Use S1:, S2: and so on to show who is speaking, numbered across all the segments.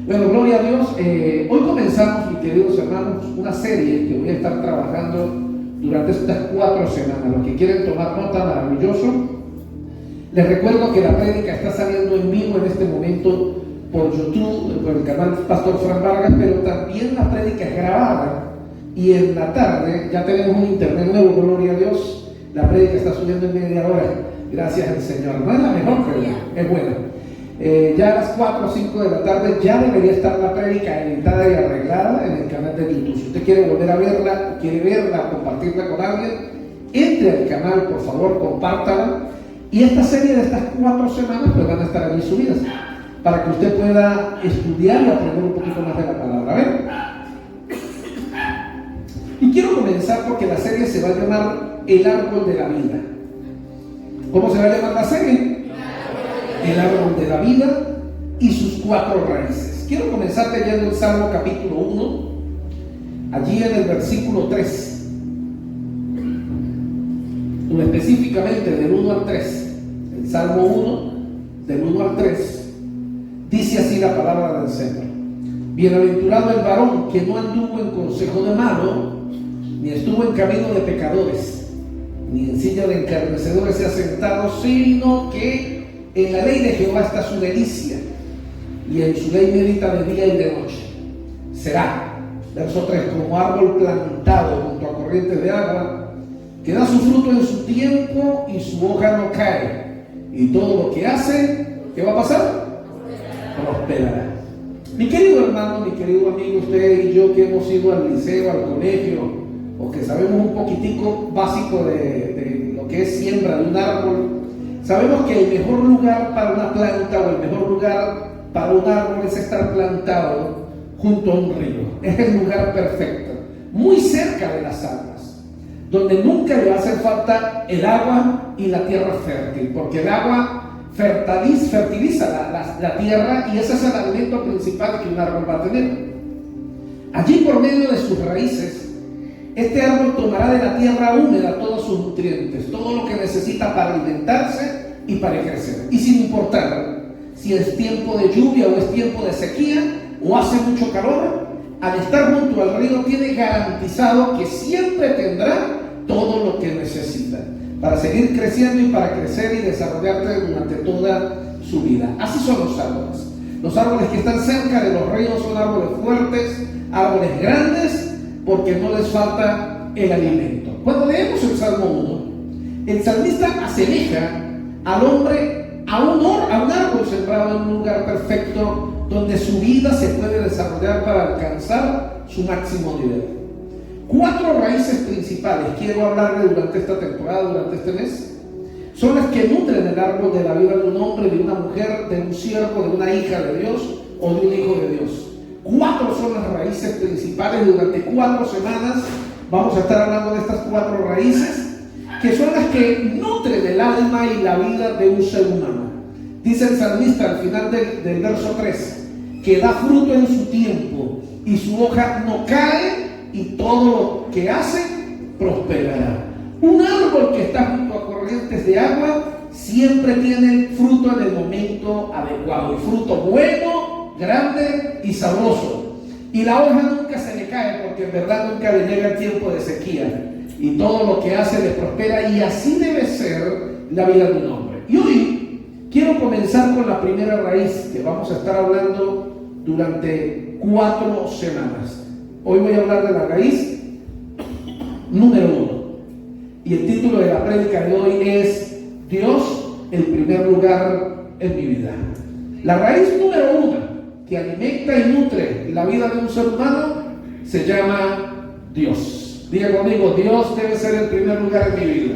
S1: Bueno, gloria a Dios. Hoy comenzamos, mis queridos hermanos, una serie que voy a estar trabajando durante estas 4 semanas. Los que quieren tomar nota, maravilloso. Les recuerdo que la prédica está saliendo en vivo en este momento por YouTube, por el canal Pastor Fran Vargas, pero también la prédica es grabada. Y en la tarde ya tenemos un internet nuevo, gloria a Dios. La prédica está subiendo en media hora. Gracias al Señor. No es la mejor, pero es buena. Ya a las 4 o 5 de la tarde ya debería estar la prédica editada y arreglada en el canal de YouTube. Si usted quiere volver a verla, quiere verla, compartirla con alguien, entre al canal, por favor, compártala. Y esta serie de estas 4 semanas pues van a estar allí subidas para que usted pueda estudiar y aprender un poquito más de la palabra. ¿Ven? Y quiero comenzar porque la serie se va a llamar El Árbol de la Vida. ¿Cómo se va a llamar la serie? El Árbol de la Vida y sus 4 raíces. Quiero comenzar leyendo el Salmo capítulo 1, allí en el versículo 3, o específicamente del 1 al 3. El Salmo 1, del 1 al 3, dice así la palabra del Señor: Bienaventurado el varón que no anduvo en consejo de malo, ni estuvo en camino de pecadores, ni en silla de encarnecedores se ha sentado, sino que en la ley de Jehová está su delicia, y en su ley medita de día y de noche. Será, verso 3, como árbol plantado junto a corrientes de agua, que da su fruto en su tiempo y su hoja no cae, y todo lo que hace, ¿qué va a pasar? Prosperará. Mi querido hermano, mi querido amigo, usted y yo que hemos ido al liceo, al colegio, o que sabemos un poquitico básico de lo que es siembra de un árbol, sabemos que el mejor lugar para una planta o el mejor lugar para un árbol es estar plantado junto a un río. Es el lugar perfecto, muy cerca de las aguas, donde nunca le va a hacer falta el agua y la tierra fértil, porque el agua fertiliza la tierra y ese es el alimento principal que un árbol va a tener. Allí, por medio de sus raíces, este árbol tomará de la tierra húmeda todos sus nutrientes, todo lo que necesita para alimentarse y para crecer. Y sin importar si es tiempo de lluvia o es tiempo de sequía o hace mucho calor, al estar junto al río tiene garantizado que siempre tendrá todo lo que necesita para seguir creciendo y para crecer y desarrollarse durante toda su vida. Así son los árboles. Los árboles que están cerca de los ríos son árboles fuertes, árboles grandes, porque no les falta el alimento. Cuando leemos el Salmo 1, el salmista asemeja al hombre a un árbol sembrado en un lugar perfecto donde su vida se puede desarrollar para alcanzar su máximo nivel. 4 raíces principales quiero hablarle durante esta temporada, durante este mes. Son las que nutren el árbol de la vida de un hombre, de una mujer, de un siervo, de una hija de Dios o de un hijo de Dios. 4 son las raíces principales. Durante 4 semanas vamos a estar hablando de estas 4 raíces, que son las que nutren el alma y la vida de un ser humano. Dice el salmista al final del verso 3, que da fruto en su tiempo y su hoja no cae, y todo lo que hace prosperará. Un árbol que está junto a corrientes de agua siempre tiene fruto en el momento adecuado, y fruto bueno, grande y sabroso, y la hoja nunca se le cae, porque en verdad nunca le llega el tiempo de sequía, y todo lo que hace le prospera, y así debe ser la vida de un hombre. Y hoy quiero comenzar con la primera raíz que vamos a estar hablando durante 4 semanas. Hoy voy a hablar de la raíz número 1, y el título de la prédica de hoy es Dios, el primer lugar en mi vida. La raíz número 1 que alimenta y nutre la vida de un ser humano se llama Dios. Diga conmigo: Dios debe ser el primer lugar en mi vida.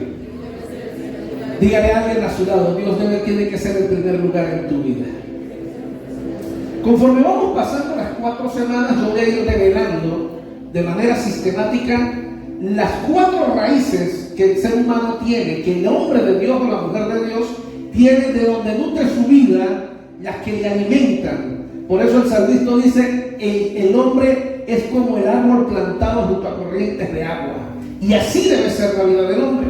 S1: Dígale a alguien a su lado: Dios tiene que ser el primer lugar en tu vida. Conforme vamos pasando las 4 semanas, yo voy a ir revelando de manera sistemática las 4 raíces que el ser humano tiene, que el hombre de Dios o la mujer de Dios tiene, de donde nutre su vida, las que le alimentan. Por eso el salmista dice: el hombre es como el árbol plantado junto a corrientes de agua. Y así debe ser la vida del hombre.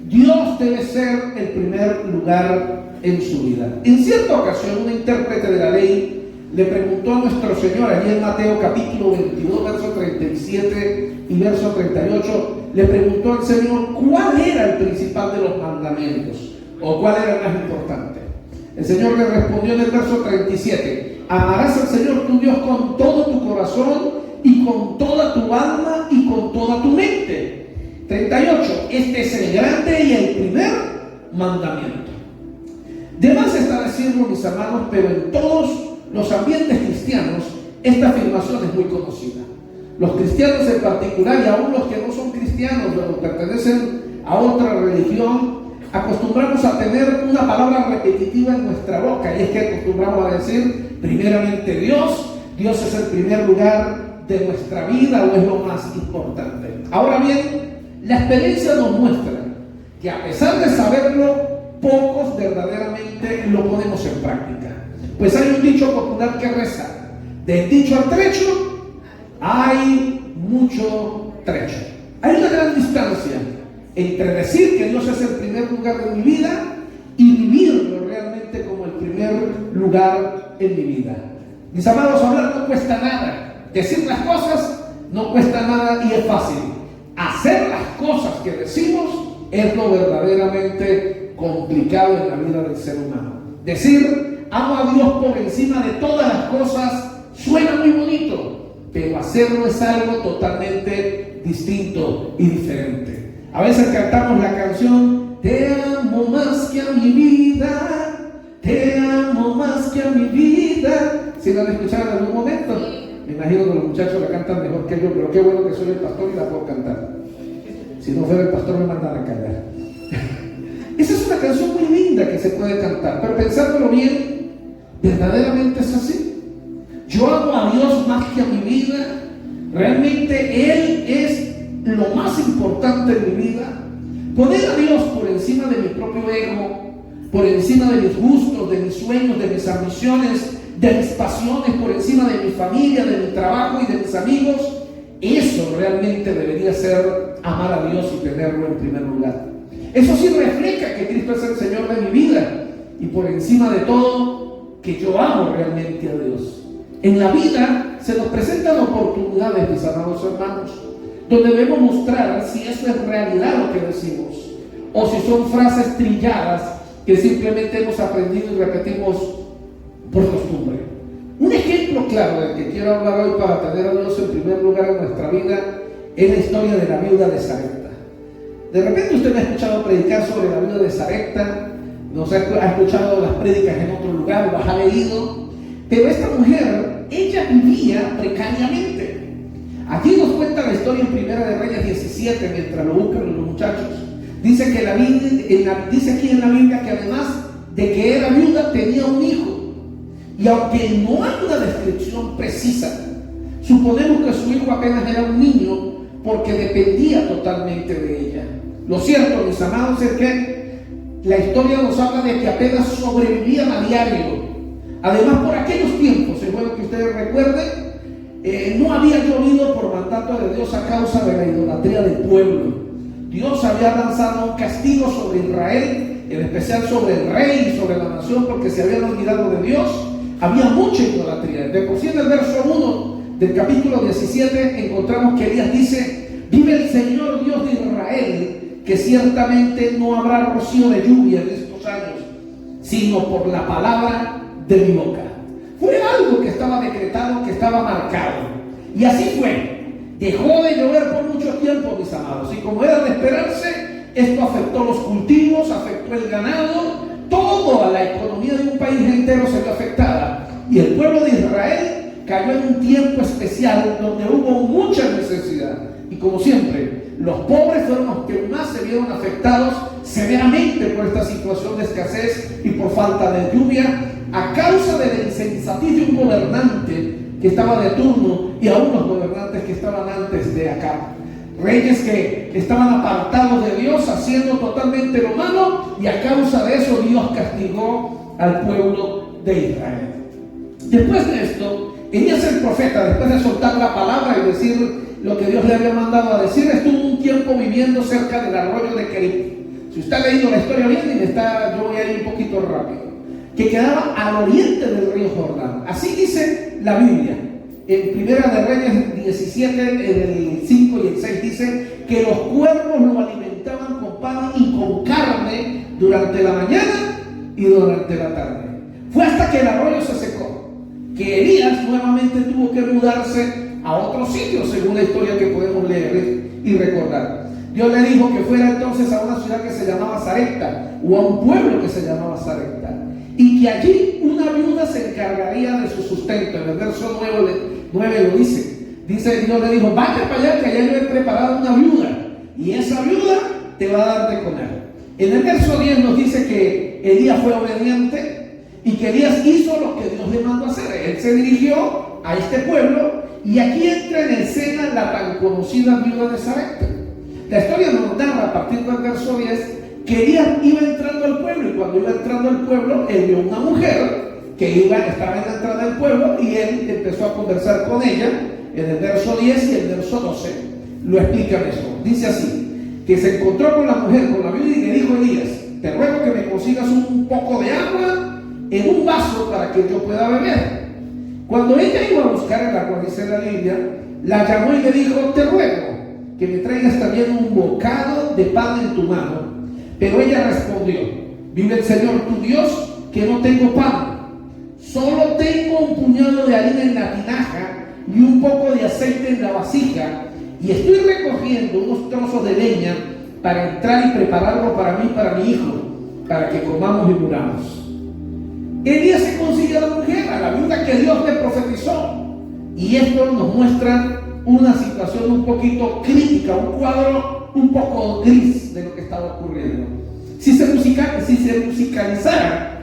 S1: Dios debe ser el primer lugar en su vida. En cierta ocasión, un intérprete de la ley le preguntó a nuestro Señor, allí en Mateo capítulo 22, verso 37 y verso 38, le preguntó al Señor cuál era el principal de los mandamientos, o cuál era el más importante. El Señor le respondió en el verso 37, amarás al Señor tu Dios con todo tu corazón y con toda tu alma y con toda tu mente. 38, este es el grande y el primer mandamiento. De más está decirlo, mis hermanos, pero en todos los ambientes cristianos esta afirmación es muy conocida. Los cristianos en particular, y aún los que no son cristianos, pero pertenecen a otra religión, acostumbramos a tener una palabra repetitiva en nuestra boca, y es que acostumbramos a decir primeramente Dios es el primer lugar de nuestra vida, o es lo más importante. Ahora bien, la experiencia nos muestra que a pesar de saberlo, pocos verdaderamente lo ponemos en práctica. Pues hay un dicho popular que reza, del dicho al trecho hay mucho trecho. Hay una gran distancia entre decir que Dios es el primer lugar de mi vida y vivirlo realmente como el primer lugar en mi vida. Mis amados, hablar no cuesta nada. Decir las cosas no cuesta nada y es fácil. Hacer las cosas que decimos es lo verdaderamente complicado en la vida del ser humano. Decir amo a Dios por encima de todas las cosas suena muy bonito, pero hacerlo es algo totalmente distinto y diferente. A veces cantamos la canción te amo más que a mi vida, te amo más que a mi vida. ¿Sí la han escuchado en algún momento? Me imagino que los muchachos la cantan mejor que yo, pero qué bueno que soy el pastor y la puedo cantar. Si no fuera el pastor me mandan a callar. Esa es una canción muy linda que se puede cantar, pero pensándolo bien, ¿verdaderamente es así? Yo amo a Dios más que a mi vida. Realmente Él es lo más importante en mi vida. Poner a Dios por encima de mi propio ego, por encima de mis gustos, de mis sueños, de mis ambiciones, de mis pasiones, por encima de mi familia, de mi trabajo y de mis amigos, eso realmente debería ser amar a Dios y tenerlo en primer lugar. Eso sí refleja que Cristo es el Señor de mi vida y por encima de todo, que yo amo realmente a Dios. En la vida se nos presentan oportunidades, mis amados hermanos, donde debemos mostrar si eso es realidad lo que decimos o si son frases trilladas que simplemente hemos aprendido y repetimos por costumbre. Un ejemplo claro del que quiero hablar hoy para tener a Dios en primer lugar en nuestra vida es la historia de la viuda de Sarepta. De repente usted me ha escuchado predicar sobre la viuda de Sarepta, nos ha escuchado las prédicas en otro lugar, las ha leído, pero esta mujer, ella vivía precariamente. Aquí nos cuenta la historia en Primera de Reyes 17, mientras lo buscan los muchachos. Dice aquí en la Biblia que además de que era viuda, tenía un hijo. Y aunque no hay una descripción precisa, suponemos que su hijo apenas era un niño porque dependía totalmente de ella. Lo cierto, mis amados, es que la historia nos habla de que apenas sobrevivían a diario. Además, por aquellos tiempos, es bueno que ustedes recuerden, no había llovido por mandato de Dios a causa de la idolatría del pueblo. Dios había lanzado un castigo sobre Israel, en especial sobre el rey y sobre la nación, porque se habían olvidado de Dios. Había mucha idolatría. De por sí, en el verso 1 del capítulo 17 encontramos que Elías dice: vive el Señor Dios de Israel, que ciertamente no habrá rocío de lluvia en estos años, sino por la palabra de mi boca. Fue algo que estaba decretado, que estaba marcado. Y así fue. Dejó de llover por mucho tiempo, mis amados. Y como era de esperarse, esto afectó los cultivos, afectó el ganado, toda la economía de un país entero se vio afectada. Y el pueblo de Israel cayó en un tiempo especial donde hubo mucha necesidad. Y como siempre, los pobres fueron los que más se vieron afectados severamente por esta situación de escasez y por falta de lluvia, a causa de la insensatez de un gobernante que estaba de turno y aún los gobernantes que estaban antes de Acab. Reyes que estaban apartados de Dios, haciendo totalmente lo malo, y a causa de eso Dios castigó al pueblo de Israel. Después de esto, Elías el profeta, después de soltar la palabra y decir lo que Dios le había mandado a decir, estuvo un tiempo viviendo cerca del arroyo de Kerit. Si usted ha leído la historia bien, yo voy a ir un poquito rápido. que quedaba al oriente del río Jordán. Así dice la Biblia. En Primera de Reyes 17, en el 5 y el 6 dice que los cuervos lo alimentaban con pan y con carne durante la mañana y durante la tarde. Fue hasta que el arroyo se secó que Elías nuevamente tuvo que mudarse a otro sitio, según la historia que podemos leer y recordar. Dios le dijo que fuera entonces a una ciudad que se llamaba Sarepta, o a un pueblo que se llamaba Sarepta, y que allí una viuda se encargaría de su sustento. En el verso 9 lo dice. Dios le dijo: vaya para allá, que allá yo he preparado una viuda, y esa viuda te va a dar de comer. En el verso 10 nos dice que Elías fue obediente y que Elías hizo lo que Dios le mandó hacer. Él se dirigió a este pueblo, y aquí entra en escena la tan conocida viuda de Sarepta. La historia nos narra a partir del verso 10 que Elías iba entrando al pueblo, y cuando iba entrando al pueblo, él vio una mujer que estaba en la entrada del pueblo, y él empezó a conversar con ella. En el verso 10 y el verso 12 lo explican eso. Dice así, que se encontró con la mujer, con la viuda, y le dijo a Elías: te ruego que me consigas un poco de agua en un vaso para que yo pueda beber. Cuando ella iba a buscar el agua, dice la Biblia, la llamó y le dijo: te ruego que me traigas también un bocado de pan en tu mano. Pero ella respondió: vive el Señor tu Dios, que no tengo pan, solo tengo un puñado de harina en la tinaja y un poco de aceite en la vasija, y estoy recogiendo unos trozos de leña para entrar y prepararlo para mí y para mi hijo, para que comamos y muramos. Elías se consigue a la mujer, a la viuda que Dios le profetizó, y esto nos muestra una situación un poquito crítica, un cuadro un poco gris de lo que estaba ocurriendo. Si se musicalizara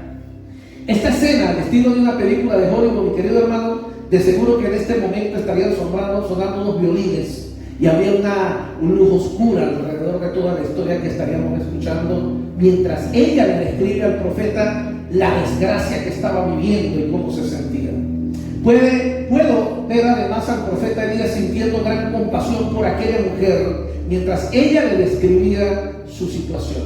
S1: esta escena al estilo de una película de Hollywood, mi querido hermano, de seguro que en este momento estarían sonando unos violines, y había una luz oscura alrededor de toda la historia que estaríamos escuchando, mientras ella le describe al profeta la desgracia que estaba viviendo y cómo se sentía. Puedo ver además al profeta Elías sintiendo gran compasión por aquella mujer mientras ella le describía su situación.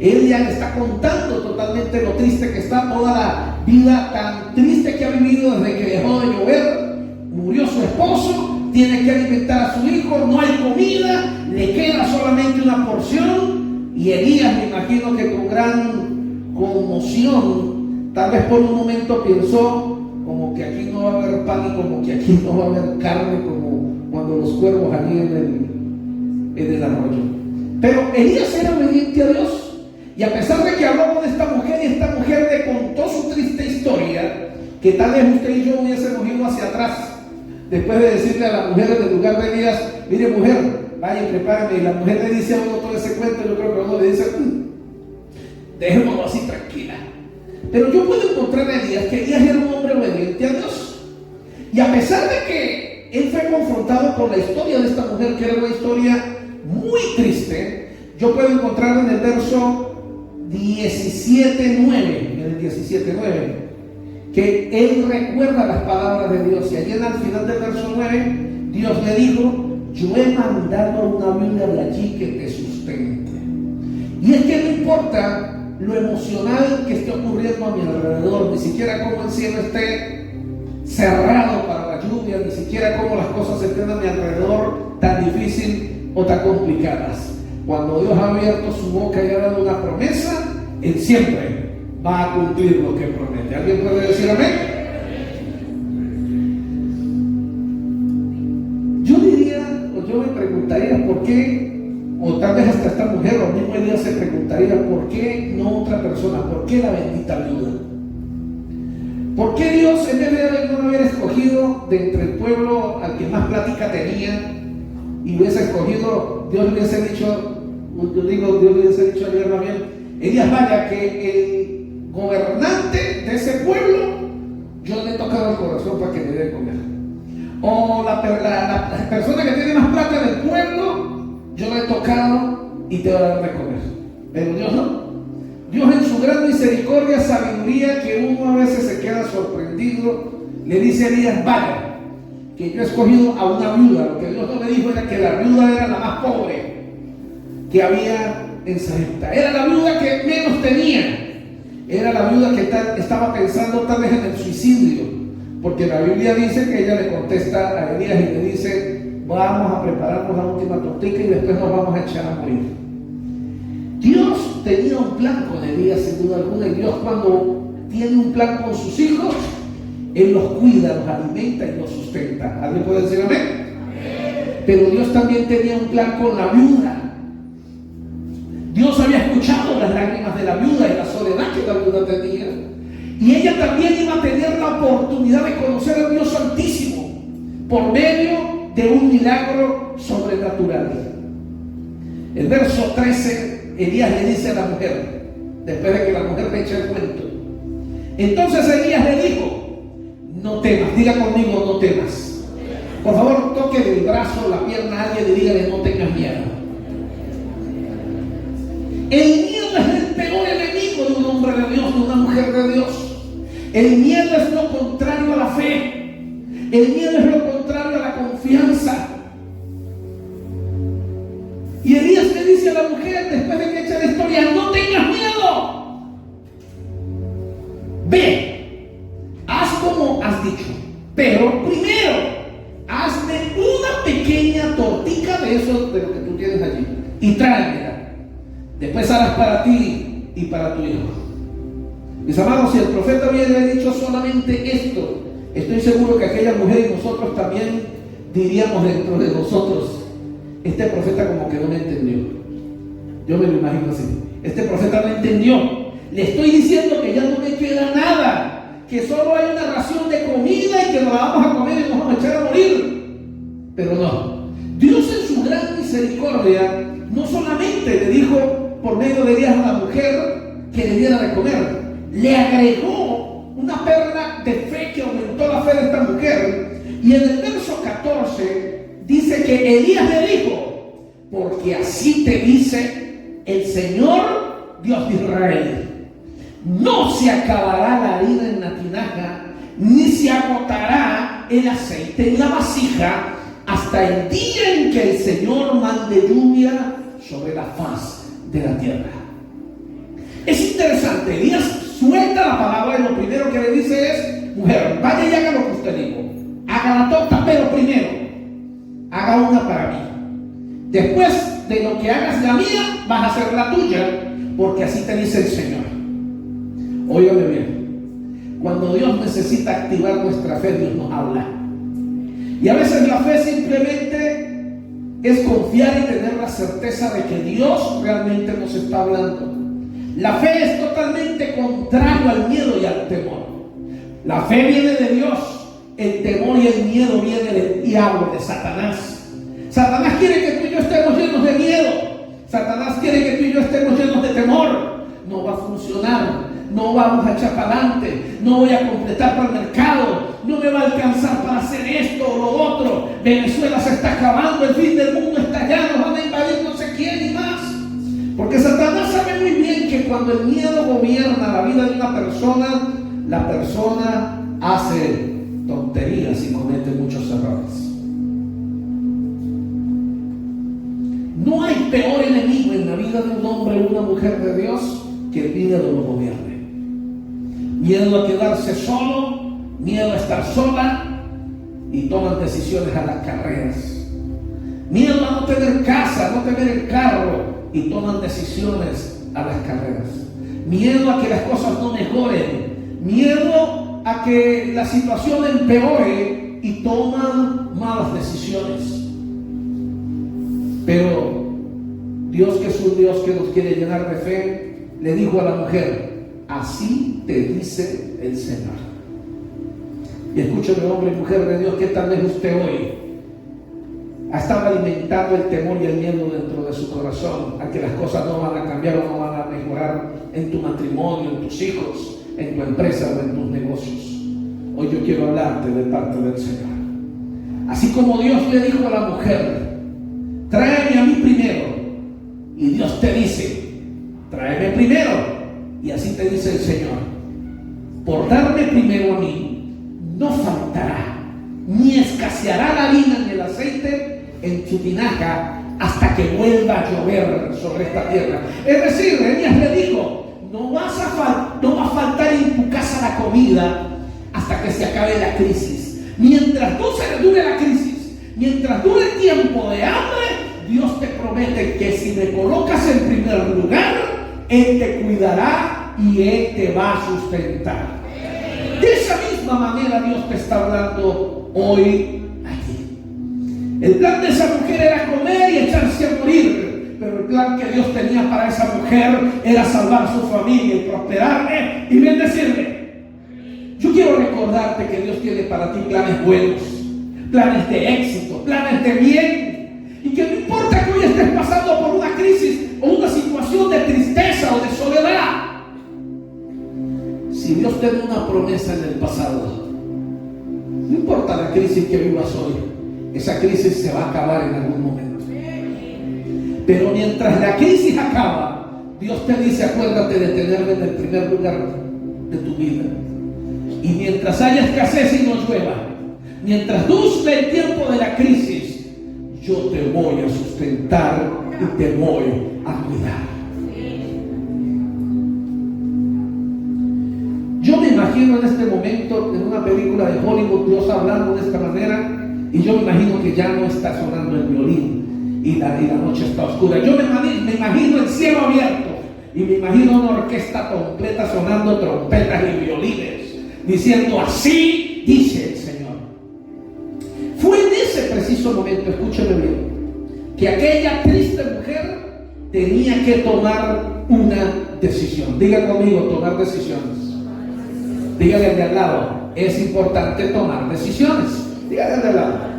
S1: Él ya le está contando totalmente lo triste que está, toda la vida tan triste que ha vivido desde que dejó de llover, murió su esposo, tiene que alimentar a su hijo, no hay comida, le queda solamente una porción, y Elías, me imagino que con gran conmoción, tal vez por un momento pensó como que aquí no va a haber pan y como que aquí no va a haber carne, como cuando los cuervos allí en el arroyo. Pero Elías era obediente a Dios. Y a pesar de que habló con esta mujer, y esta mujer le contó su triste historia, que tal vez usted y yo hubiésemos ido hacia atrás, después de decirle a la mujer en el lugar de Elías: mire mujer, vaya y prepárame, y la mujer le dice a uno todo ese cuento, yo creo que uno le dice: dejémoslo así tranquila. Pero yo puedo encontrar a Elías, que Elías era un hombre obediente a Dios, y a pesar de que él fue confrontado con la historia de esta mujer, que era una historia muy triste, yo puedo encontrar en el verso 17:9, en el 17:9, que él recuerda las palabras de Dios, y allí al final del verso 9 Dios le dijo: yo he mandado a una viuda de allí que te sustente. Y es que no importa lo emocional que esté ocurriendo a mi alrededor, ni siquiera cómo el cielo esté cerrado para la lluvia, ni siquiera cómo las cosas estén a mi alrededor tan difícil o tan complicadas. Cuando Dios ha abierto su boca y ha dado una promesa, Él siempre va a cumplir lo que promete. ¿Alguien puede decir amén? Yo diría, o yo me preguntaría por qué, o tal vez hasta esta mujer o mismo Elías se preguntaría: ¿por qué no otra persona? ¿Por qué la bendita viuda? ¿Por qué Dios, en vez de no haber escogido de entre el pueblo al que más plática tenía, y hubiese escogido, Dios le hubiese dicho, Dios le hubiese dicho a Elías más bien: Elías, vaya, que el gobernante de ese pueblo, yo le he tocado el corazón para que me dé de comer? O la persona que tiene más plata del pueblo, yo le he tocado y te voy a dar de comer. Pero Dios no. Dios, en su gran misericordia, sabiduría, que uno a veces se queda sorprendido, le dice a Elías: vaya, que yo he escogido a una viuda. Lo que Dios no le dijo era que la viuda era la más pobre que había en Sarepta, era la viuda que menos tenía. Era la viuda que estaba pensando tal vez en el suicidio, porque la Biblia dice que ella le contesta a Elías y le dice: vamos a prepararnos la última tortica y después nos vamos a echar a morir. Dios tenía un plan con Elías, sin duda alguna, y Dios, cuando tiene un plan con sus hijos, Él los cuida, los alimenta y los sustenta. ¿Alguien puede decir amén? Pero Dios también tenía un plan con la viuda. Dios había escuchado las lágrimas de la viuda y la soledad que la viuda tenía, y ella también iba a tener la oportunidad de conocer al Dios Altísimo por medio de un milagro sobrenatural. El verso 13, Elías le dice a la mujer, después de que la mujer le echa el cuento, entonces Elías le dijo: no temas. Diga conmigo: no temas. Por favor, toque del brazo, la pierna a alguien y dígale: no tengas miedo. El miedo es el peor enemigo de un hombre de Dios, de una mujer de Dios. El miedo es lo contrario a la fe. El miedo es lo contrario a la confianza. Y Elías le dice a la mujer, después de que echa la historia: no tengas miedo. Ve, haz como has dicho, pero primero hazme una pequeña tortica de eso, de lo que tú tienes allí, y tráemela. Después harás para ti y para tu hijo. Mis amados, si el profeta hubiera dicho solamente esto, estoy seguro que aquella mujer y nosotros también diríamos dentro de nosotros: este profeta como que no me entendió. Yo me lo imagino así. Este profeta no entendió. Le estoy diciendo que ya no me queda nada, que solo hay una ración de comida y que nos la vamos a comer y nos vamos a echar a morir. Pero no. Dios, en su gran misericordia, no solamente le dijo por medio de Elías a la mujer que le diera de comer, le agregó una perla de fe que aumentó la fe de esta mujer. Y en el verso 14 dice que Elías le dijo: porque así te dice el Señor Dios de Israel, no se acabará la harina en la tinaja, ni se agotará el aceite en la vasija, hasta el día en que el Señor mande lluvia sobre la faz de la tierra. Es interesante. Elías suelta la palabra y lo primero que le dice es: mujer, vaya y haga lo que usted dijo, haga la torta, pero primero haga una para mí. Después de lo que hagas la mía, vas a hacer la tuya, porque así te dice el Señor. Óigame bien, cuando Dios necesita activar nuestra fe, Dios nos habla. Y a veces la fe simplemente es confiar y tener la certeza de que Dios realmente nos está hablando. La fe es totalmente contrario al miedo y al temor. La fe viene de Dios, el temor y el miedo viene del diablo, de Satanás. Satanás quiere que tú y yo estemos llenos de miedo. Satanás quiere que tú y yo estemos llenos de temor. No va a funcionar. No vamos a echar para adelante, no voy a completar para el mercado, no me va a alcanzar para hacer esto o lo otro. Venezuela se está acabando, el fin del mundo está allá, nos van a invadir no sé quién y más. Porque Satanás sabe muy bien que cuando el miedo gobierna la vida de una persona, la persona hace tonterías y comete muchos errores. No hay peor enemigo en la vida de un hombre o una mujer de Dios que el miedo lo gobierne. Miedo a quedarse solo, miedo a estar sola, y toman decisiones a las carreras. Miedo a no tener casa, no tener el carro, y toman decisiones a las carreras. Miedo a que las cosas no mejoren. Miedo a que la situación empeore y toman malas decisiones. Pero Dios, que es un Dios que nos quiere llenar de fe, le dijo a la mujer: así te dice el Señor. Y escúcheme, hombre y mujer de Dios, que tal vez usted hoy ha estado alimentando el temor y el miedo dentro de su corazón a que las cosas no van a cambiar o no van a mejorar en tu matrimonio, en tus hijos, en tu empresa o en tus negocios. Hoy yo quiero hablarte de parte del Señor. Así como Dios le dijo a la mujer: tráeme a mí primero, y Dios te dice: tráeme primero, y así te dice el Señor: por darme primero a mí, no faltará, ni escaseará la harina en el aceite en tu tinaja, hasta que vuelva a llover sobre esta tierra. Es decir, Elías le dijo: no vas a va a faltar en tu casa la comida hasta que se acabe la crisis. Mientras dure la crisis, mientras dure el tiempo de hambre, Dios te promete que si me colocas en primer lugar, Él te cuidará y Él te va a sustentar. De esa misma manera Dios te está hablando hoy aquí. El plan de esa mujer era comer y echarse a morir, pero el plan que Dios tenía para esa mujer era salvar su familia y prosperarle y bendecirle. Yo quiero recordarte que Dios tiene para ti planes buenos, planes de éxito, planes de bien, y que no importa que hoy estés pasando por una crisis o una situación de tristeza o de soledad, si Dios te da una promesa en el pasado, no importa la crisis que vivas hoy, esa crisis se va a acabar en algún momento. Pero mientras la crisis acaba, Dios te dice: acuérdate de tenerme en el primer lugar de tu vida. Y mientras haya escasez y no llueva, mientras dure el tiempo de la crisis, yo te voy a sustentar y te voy a cuidar. Yo me imagino en este momento, en una película de Hollywood, Dios hablando de esta manera, y yo me imagino que ya no está sonando el violín y la noche está oscura. Yo me imagino el cielo abierto y me imagino una orquesta completa sonando trompetas y violines, diciendo: así dice el Señor. Fue en ese preciso momento, escúcheme bien, que aquella triste mujer tenía que tomar una decisión. Diga conmigo: tomar decisiones. Dígale al de al lado: es importante tomar decisiones. Dígale al de al lado.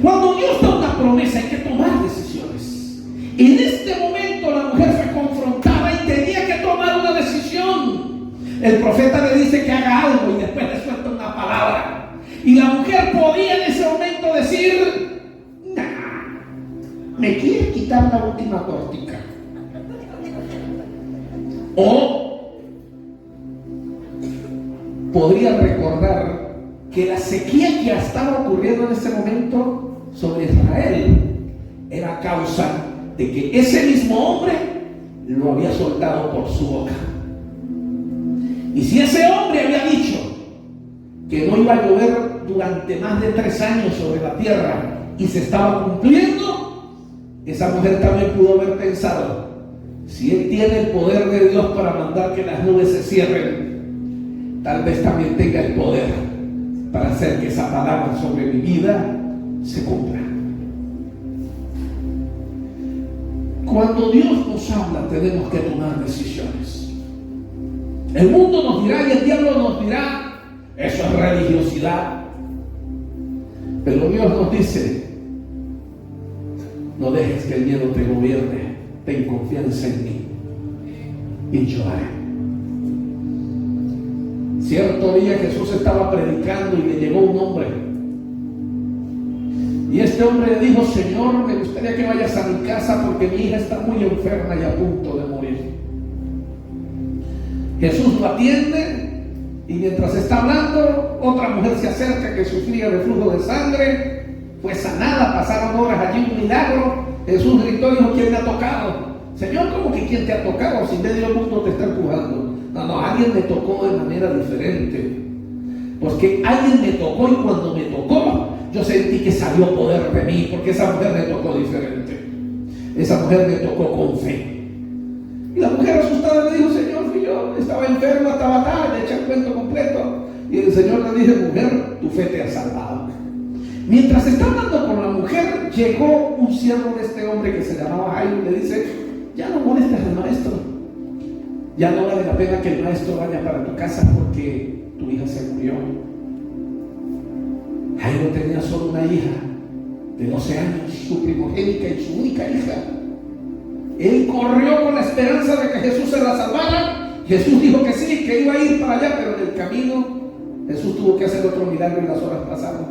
S1: Cuando Dios da una promesa hay que tomar decisiones. En este momento la mujer fue confrontada y tenía que tomar una decisión. El profeta le dice que haga algo y después le suelta una palabra. Y la mujer podía en ese momento decir: nah, me quiere quitar la última tortica. O podría recordar que la sequía que estaba ocurriendo en ese momento sobre Israel era causa de que ese mismo hombre lo había soltado por su boca. Y si ese hombre había dicho que no iba a llover durante más de 3 años sobre la tierra y se estaba cumpliendo, esa mujer también pudo haber pensado: si Él tiene el poder de Dios para mandar que las nubes se cierren, tal vez también tenga el poder para hacer que esa palabra sobre mi vida se cumpla. Cuando Dios nos habla, tenemos que tomar decisiones. El mundo nos dirá y el diablo nos dirá: eso es religiosidad. Pero Dios nos dice: no dejes que el miedo te gobierne, ten confianza en mí y yo haré. Cierto día Jesús estaba predicando y le llegó un hombre. Y este hombre le dijo: Señor, me gustaría que vayas a mi casa porque mi hija está muy enferma y a punto de morir. Jesús lo atiende y mientras está hablando, otra mujer se acerca que sufría de flujo de sangre. Fue sanada, pasaron horas allí, un milagro. Jesús gritó y dijo: ¿quién me ha tocado? Señor, ¿cómo que quién te ha tocado? Si medio mundo te está empujando. No, alguien me tocó de manera diferente. Porque alguien me tocó y cuando me tocó, yo sentí que salió poder de mí, porque esa mujer me tocó diferente. Esa mujer me tocó con fe. Y la mujer asustada le dijo: Señor, fui yo, estaba enferma, estaba tarde, le eché el cuento completo. Y el Señor le dijo: mujer, tu fe te ha salvado. Mientras está hablando con la mujer, llegó un siervo de este hombre que se llamaba Jairo y le dice: ya no molestes al maestro. Ya no vale la pena que el maestro vaya para tu casa porque tu hija se murió. Jairo tenía solo una hija de 12 años, su primogénita y su única hija. Él corrió con la esperanza de que Jesús se la salvara. Jesús dijo que sí, que iba a ir para allá, pero en el camino Jesús tuvo que hacer otro milagro y las horas pasaron.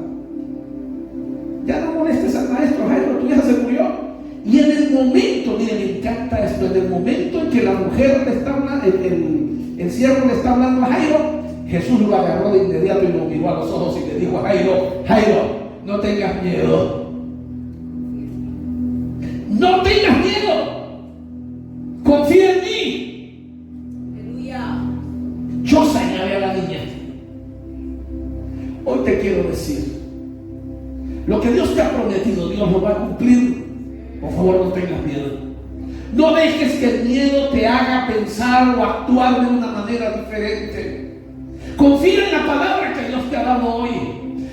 S1: Ya no molestes al maestro, Jairo, tu hija se murió. Y en el momento, miren, me encanta esto, en el momento en que la mujer le está hablando, el siervo le está hablando a Jairo, Jesús lo agarró de inmediato y lo miró a los ojos y le dijo a Jairo: Jairo, no tengas miedo. No tengas miedo. Confía en mí. Hoy te quiero decir, lo que Dios te ha prometido, Dios lo va a cumplir. Por favor, no tengas miedo. No dejes que el miedo te haga pensar o actuar de una manera diferente. Confía en la palabra que Dios te ha dado hoy.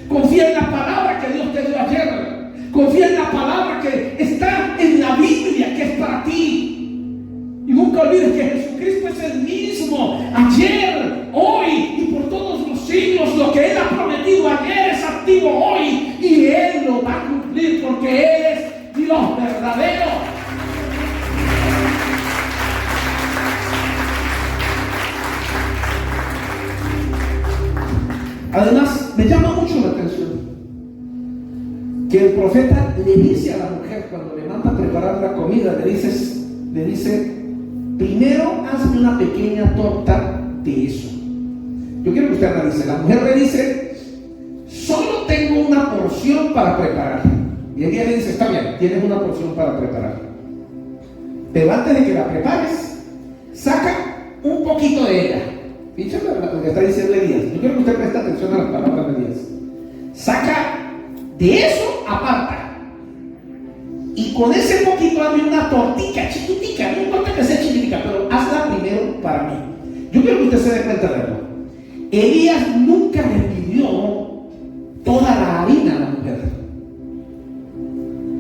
S1: Confía en la palabra que Dios te dio ayer. Confía en la palabra que está en la Biblia, que es para ti. Y nunca olvides que Jesucristo es el mismo ayer, hoy y por todos los siglos. Lo que Él ha prometido ayer es activo hoy y Él lo va a cumplir porque Él es Dios verdadero. Además, me llama mucho la atención que el profeta le dice a la mujer cuando le manda a preparar la comida, le dice, primero hazme una pequeña torta de eso. Yo quiero que usted analice. La mujer le dice, solo tengo una porción para preparar. Y ella le dice, está bien, tienes una porción para preparar. Pero antes de que la prepares, saca un poquito de ella. Fíjate lo que está diciendo Elías. Yo quiero que usted preste atención a las palabras de Elías. Saca de eso, aparta. Y con ese poquito hazme una tortita chiquitica. No importa que sea chiquitica, pero hazla primero para mí. Yo quiero que usted se dé cuenta de algo. Elías nunca le pidió toda la harina a la mujer.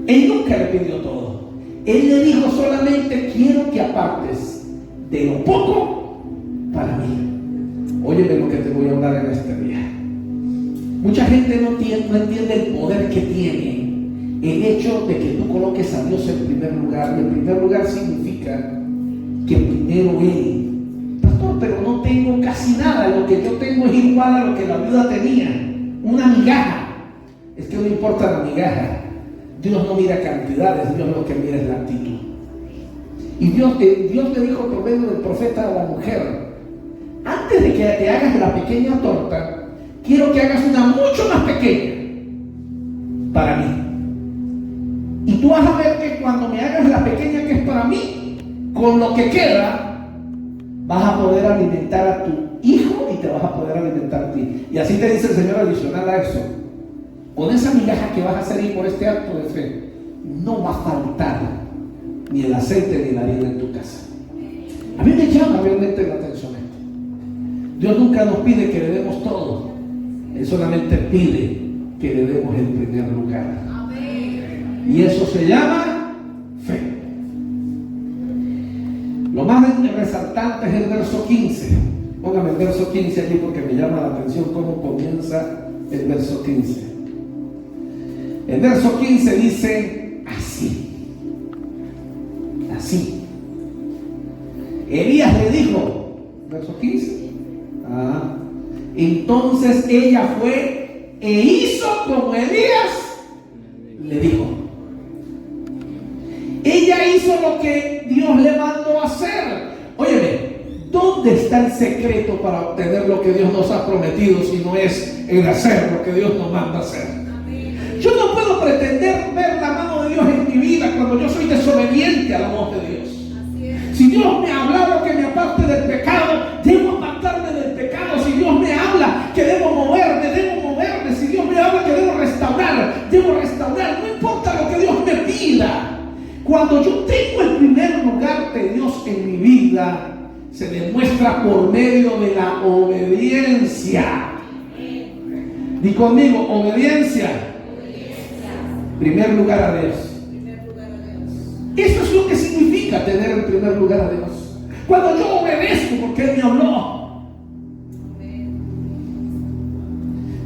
S1: Él nunca le pidió todo. Él le dijo solamente, quiero que apartes de lo poco para mí. Óyeme lo que te voy a hablar en este día. Mucha gente no entiende el poder que tiene el hecho de que tú coloques a Dios en primer lugar. Y en primer lugar significa que primero Él. Pastor, pero no tengo casi nada. Lo que yo tengo es igual a lo que la viuda tenía. Una migaja. Es que no importa la migaja. Dios no mira cantidades, Dios lo que mira es la actitud. Y Dios le dijo por medio del profeta a la mujer, antes de que te hagas la pequeña torta, quiero que hagas una mucho más pequeña para mí. Y tú vas a ver que cuando me hagas la pequeña que es para mí, con lo que queda, vas a poder alimentar a tu hijo y te vas a poder alimentar a ti. Y así te dice el Señor adicional a eso. Con esa migaja que vas a hacer y por este acto de fe, no va a faltar ni el aceite ni la harina en tu casa. A mí me llama realmente la atención esto. Dios nunca nos pide que le demos todo. Él solamente pide que le demos el primer lugar. Y eso se llama fe. Lo más resaltante es el verso 15. Póngame el verso 15 aquí porque me llama la atención cómo comienza el verso 15. El verso 15 dice así. Así. Elías le dijo, verso 15. Entonces ella fue e hizo como Elías le dijo. Ella hizo lo que Dios le mandó a hacer. Óyeme, ¿dónde está el secreto para obtener lo que Dios nos ha prometido si no es el hacer lo que Dios nos manda a hacer? Yo no puedo pretender ver la mano de Dios en mi vida cuando yo soy desobediente a la voz de Dios. Si Dios me ha hablado que me aparte del pecado, debo apartarme del pecado. Si Dios me habla que debo moverme, debo moverme. Si Dios me habla que debo restaurar, debo restaurar. No importa lo que Dios me pida. Cuando yo tengo el primer lugar de Dios en mi vida, se demuestra por medio de la obediencia. Di conmigo, obediencia. Primer lugar a Dios. Eso es lo que significa tener el primer lugar a Dios. Cuando yo obedezco porque Él me habló.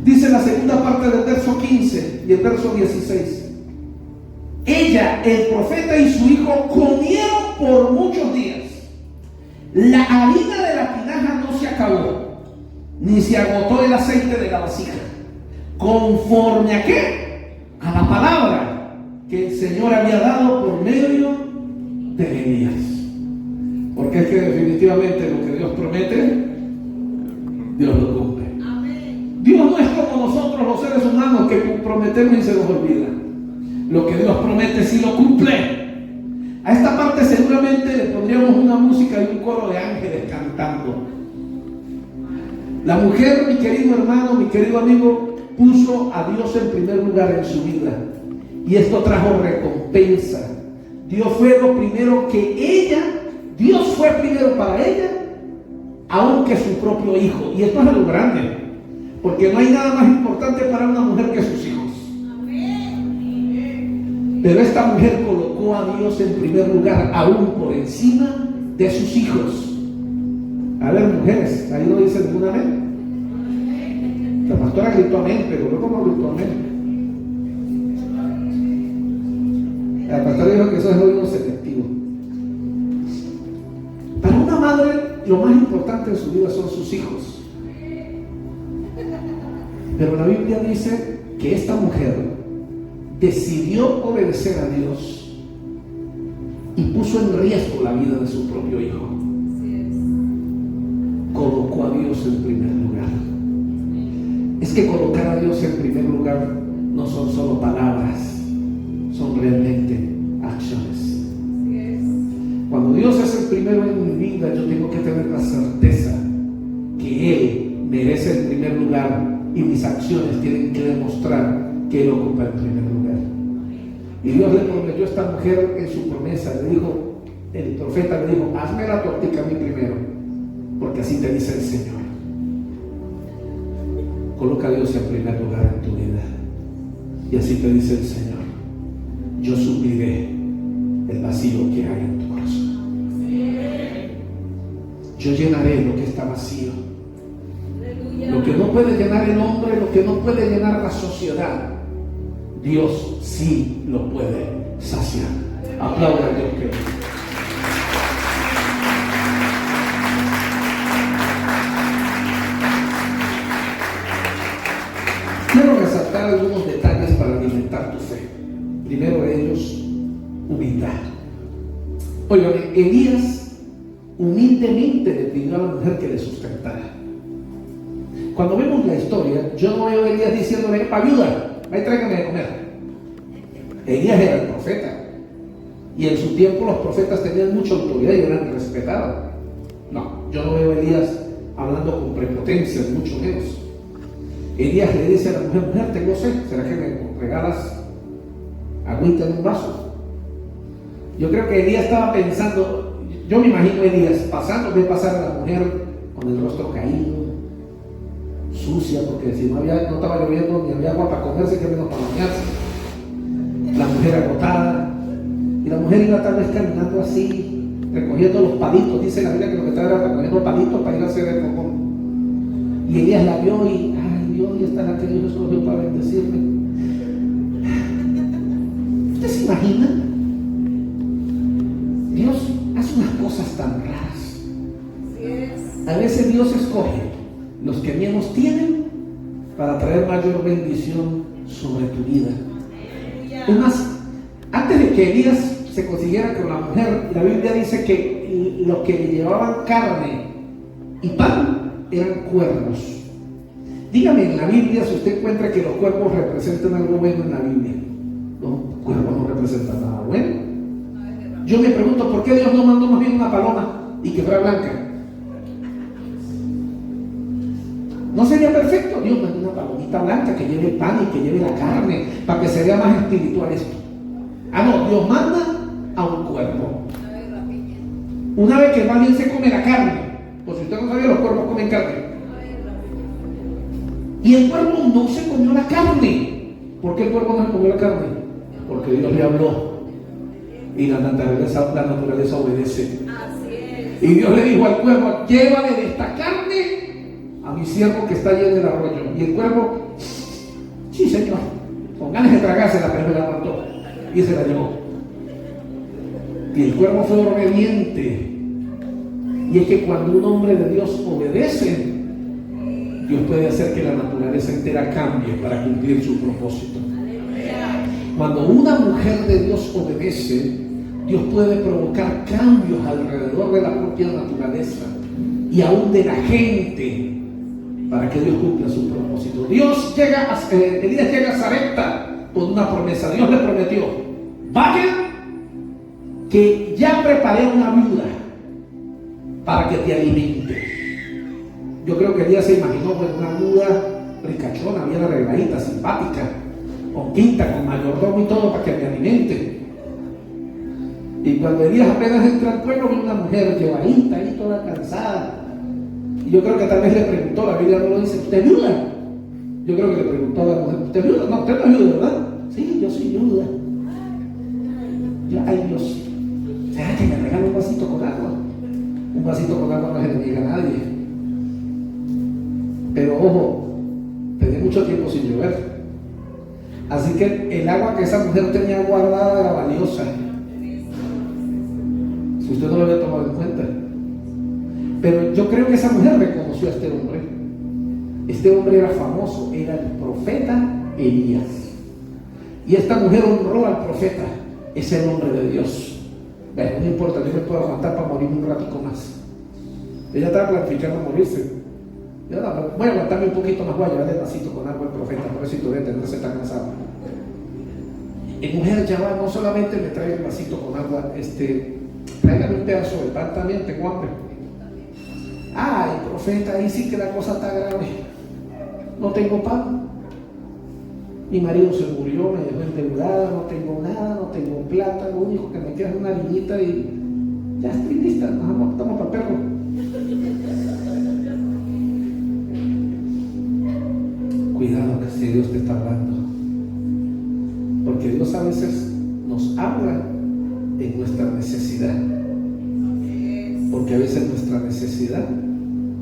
S1: Dice la segunda parte del verso 15 y el verso 16. Ella, el profeta y su hijo comieron por muchos días. La harina de la tinaja no se acabó, ni se agotó el aceite de la vasija. ¿Conforme a qué? A la palabra que el Señor había dado por medio de Elías. Porque es que definitivamente lo que Dios promete, Dios lo cumple. Dios no es como nosotros los seres humanos que prometemos y se nos olvida. Lo que Dios promete sí lo cumple. A esta parte seguramente le pondríamos una música y un coro de ángeles cantando. La mujer, mi querido hermano, mi querido amigo, puso a Dios en primer lugar en su vida. Y esto trajo recompensa. Dios fue lo primero que ella, Dios fue primero para ella, aún que su propio hijo. Y esto es algo grande, porque no hay nada más importante para una mujer que sus hijos. Pero esta mujer colocó a Dios en primer lugar, aún por encima de sus hijos. A ver, mujeres, ahí lo dicen ninguna vez. La pastora gritó amén, pero luego no gritó amén. La pastora dijo que eso es oído selectivo. Para una madre, lo más importante en su vida son sus hijos. Pero la Biblia dice que esta mujer decidió obedecer a Dios y puso en riesgo la vida de su propio hijo. Colocó a Dios en primer lugar. Es que colocar a Dios en primer lugar no son solo palabras, son realmente acciones. Cuando Dios es el primero en mi vida, yo tengo que tener la certeza que Él merece el primer lugar y mis acciones tienen que demostrar que Él ocupa el primer lugar. Y Dios le prometió a esta mujer en su promesa, le dijo, el profeta le dijo, hazme la tortica a mí primero, porque así te dice el Señor. Coloca a Dios en primer lugar en tu vida, y así te dice el Señor, yo supliré el vacío que hay en tu corazón. Yo llenaré lo que está vacío, lo que no puede llenar el hombre, lo que no puede llenar la sociedad. Dios sí lo puede saciar. Aplauda a Dios que quiero resaltar algunos detalles para alimentar tu fe. Primero de ellos, humildad. Oigan, Elías humildemente le pidió a la mujer que le sustentara. Cuando vemos la historia, yo no veo a Elías diciéndole, ayuda, ahí tráigame de comer. Elías era el profeta, y en su tiempo los profetas tenían mucha autoridad y eran respetados. No, yo no veo a Elías hablando con prepotencia, mucho menos. Elías le dice a la mujer, mujer, tengo sed, ¿será que me regalas agüita en un vaso? Yo creo que Elías estaba pensando, yo me imagino a Elías ve pasar a la mujer con el rostro caído, sucia, porque si no estaba lloviendo ni había agua para comerse, que menos para bañarse. La mujer agotada, y la mujer iba tal vez caminando así, recogiendo los palitos. Dice la Biblia que lo que estaba era recogiendo palitos para ir a hacer el cojón. Y Elías la vio y, ay Dios, y esta es la que Dios escogió para bendecirme. ¿Usted se imagina? Dios hace unas cosas tan raras. A veces Dios escoge los que menos tienen para traer mayor bendición sobre tu vida. Es más, antes de que Elías se consiguiera con la mujer, la Biblia dice que los que le llevaban carne y pan eran cuervos. Dígame en la Biblia si usted encuentra que los cuervos representan algo bueno en la Biblia. Los cuervos no representan nada bueno. Yo me pregunto, ¿por qué Dios no mandó más bien una paloma y que fuera blanca? ¿No sería perfecto? Dios mandó una palomita blanca que lleve pan y que lleve la carne para que se vea más espiritual esto. No, Dios manda a un cuervo. Una vez que más bien se come la carne, por si usted no sabía, los cuervos comen carne. Y el cuervo no se comió la carne. ¿Por qué el cuervo no se comió la carne? Porque Dios le habló y la naturaleza obedece. Y Dios le dijo al cuervo, llévale de esta carne a mi siervo que está allí en el arroyo. Y el cuervo, sí Señor, con ganas de tragársela, pero me la mató y se la llevó. Y el cuervo fue obediente. Y es que cuando un hombre de Dios obedece, Dios puede hacer que la naturaleza entera cambie para cumplir su propósito. Cuando una mujer de Dios obedece, Dios puede provocar cambios alrededor de la propia naturaleza y aún de la gente, para que Dios cumpla su propósito. Elías llega a Sarepta con una promesa. Dios le prometió, vayan, que ya preparé una viuda para que te alimente. Yo creo que Elías se imaginó pues, una viuda ricachona, bien arregladita, simpática, con quinta, con mayordomo y todo para que me alimente. Y cuando Elías apenas entra al pueblo, ve una mujer llevadita ahí, toda cansada. Y yo creo que tal vez le preguntó, la Biblia no lo dice, ¿usted viuda? Yo creo que le preguntó a la mujer, ¿usted viuda? No, usted no es viuda, ¿verdad? Sí, yo soy viuda. Ay Dios, ¿será que me regala un vasito con agua? Un vasito con agua no se le niega a nadie. Pero ojo, tenía mucho tiempo sin llover. Así que el agua que esa mujer tenía guardada era valiosa. Si usted no lo había tomado en cuenta. Pero yo creo que esa mujer reconoció a este hombre. Este hombre era famoso, era el profeta Elías. Y esta mujer honró al profeta. Es el hombre de Dios. Bueno, no importa, yo me puedo aguantar para morirme un ratico más. Ella estaba planificando morirse. Yo no, voy a aguantarme un poquito más, voy a llevarle el vasito con agua al profeta, por eso debe tenerse tan cansado. Y mujer, ya va, no solamente me trae el vasito con agua, tráigame un pedazo de pan también, tengo hambre. Ay, profeta, ahí sí que la cosa está grave. No tengo pan. Mi marido se murió, me dejó endeudada, no tengo nada, no tengo plata, lo único que me queda es una harina y ya estoy lista, nos estamos para el perro. Cuidado que si Dios te está hablando, porque Dios a veces nos habla en nuestra necesidad, porque a veces nuestra necesidad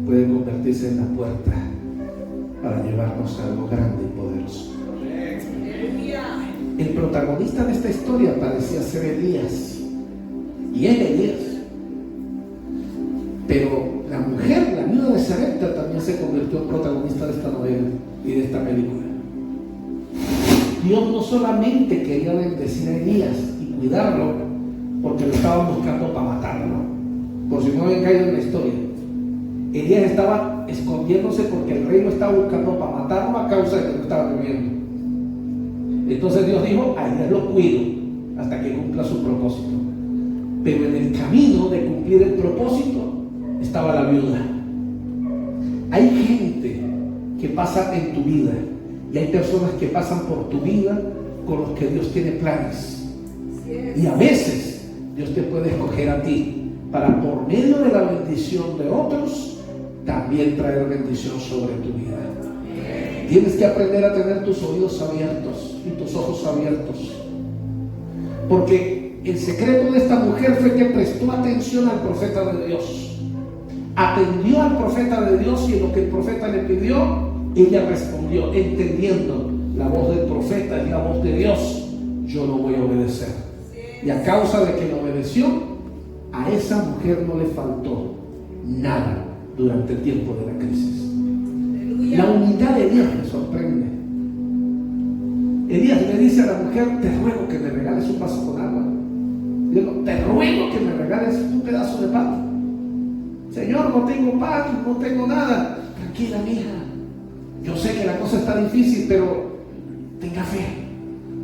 S1: puede convertirse en la puerta para llevarnos a algo grande y poderoso. El protagonista de esta historia parecía ser Elías, y es Elías, pero la mujer, la viuda de Sarepta, también se convirtió en protagonista de esta novela y de esta película. Dios no solamente quería bendecir a Elías y cuidarlo, porque lo estaban buscando para matarlo, por si no habían caído en la historia. Elías estaba escondiéndose porque el rey lo estaba buscando para matarlo a causa de que no estaba bebiendo. Entonces Dios dijo, a Elías lo cuido hasta que cumpla su propósito. Pero en el camino de cumplir el propósito estaba la viuda. Hay gente que pasa en tu vida y hay personas que pasan por tu vida con los que Dios tiene planes. Y a veces Dios te puede escoger a ti para, por medio de la bendición de otros, también traer bendición sobre tu vida. Tienes que aprender a tener tus oídos abiertos y tus ojos abiertos, porque el secreto de esta mujer fue que prestó atención al profeta de Dios, atendió al profeta de Dios, y en lo que el profeta le pidió, ella respondió, entendiendo la voz del profeta y la voz de Dios, yo lo voy a obedecer. Y a causa de que lo obedeció, a esa mujer no le faltó nada durante el tiempo de la crisis. La humildad de Elías me sorprende. Elías le dice a la mujer, te ruego que me regales un vaso con agua. Digo, te ruego que me regales un pedazo de pan. Señor, no tengo pan, no tengo nada. Tranquila, mija. Yo sé que la cosa está difícil, pero tenga fe.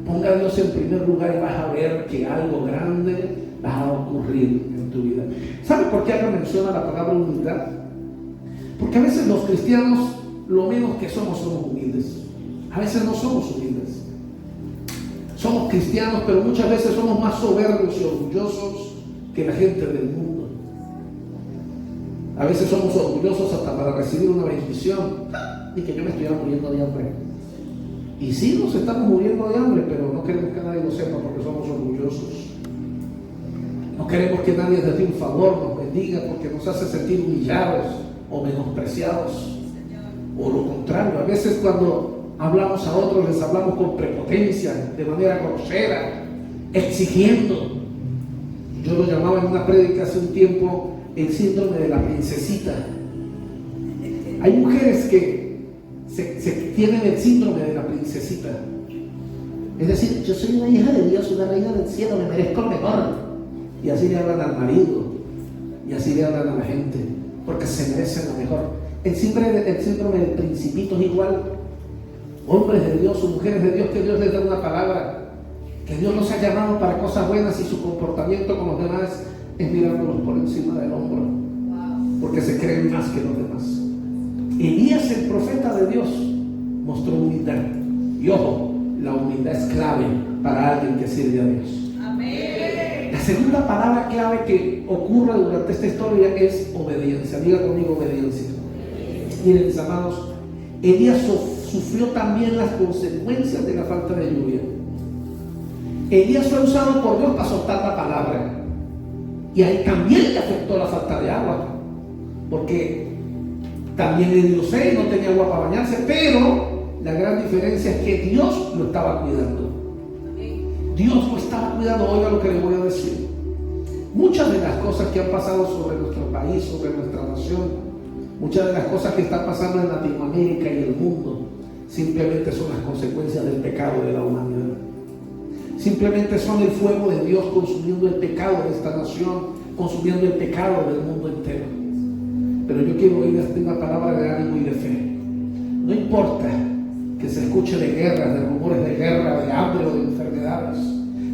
S1: Ponga a Dios en primer lugar y vas a ver que algo grande va a ocurrir en tu vida. ¿Sabe por qué acá menciona la palabra humildad? Porque a veces los cristianos, lo menos que somos humildes. A veces no somos humildes. Somos cristianos, pero muchas veces somos más soberbios y orgullosos que la gente del mundo. A veces somos orgullosos hasta para recibir una bendición y que yo me estuviera muriendo de hambre. Y sí, nos estamos muriendo de hambre, pero no queremos que nadie lo sepa porque somos orgullosos. No queremos que nadie nos dé un favor, nos bendiga, porque nos hace sentir humillados o menospreciados. O lo contrario, a veces cuando hablamos a otros les hablamos con prepotencia, de manera grosera, exigiendo. Yo lo llamaba en una prédica hace un tiempo el síndrome de la princesita. Hay mujeres que se tienen el síndrome de la princesita. Es decir, yo soy una hija de Dios, una reina del cielo, me merezco el mejor. Y así le hablan al marido, y así le hablan a la gente, porque se merecen lo mejor. El síndrome del principito es igual. Hombres de Dios o mujeres de Dios, que Dios les da una palabra, que Dios los ha llamado para cosas buenas, y su comportamiento con los demás es mirándolos por encima del hombro, porque se creen más que los demás. Elías, el profeta de Dios, mostró humildad. Y ojo, la humildad es clave para alguien que sirve a Dios.
S2: Amén.
S1: La segunda palabra clave que ocurre durante esta historia es obediencia. Diga conmigo, obediencia. Miren, mis amados, Elías sufrió también las consecuencias de la falta de lluvia. Elías fue usado por Dios para soltar la palabra, y ahí también le afectó la falta de agua, porque también le dio sed, no tenía agua para bañarse, pero la gran diferencia es que Dios lo estaba cuidando. Dios lo estaba cuidando. Oiga lo que le voy a decir. Muchas de las cosas que han pasado sobre nuestro país, sobre nuestra nación, muchas de las cosas que están pasando en Latinoamérica y el mundo, simplemente son las consecuencias del pecado de la humanidad. Simplemente son el fuego de Dios consumiendo el pecado de esta nación, consumiendo el pecado del mundo entero. Pero yo quiero oír una palabra de ánimo y de fe. No importa que se escuche de guerras, de rumores de guerra, de hambre o de enfermedades,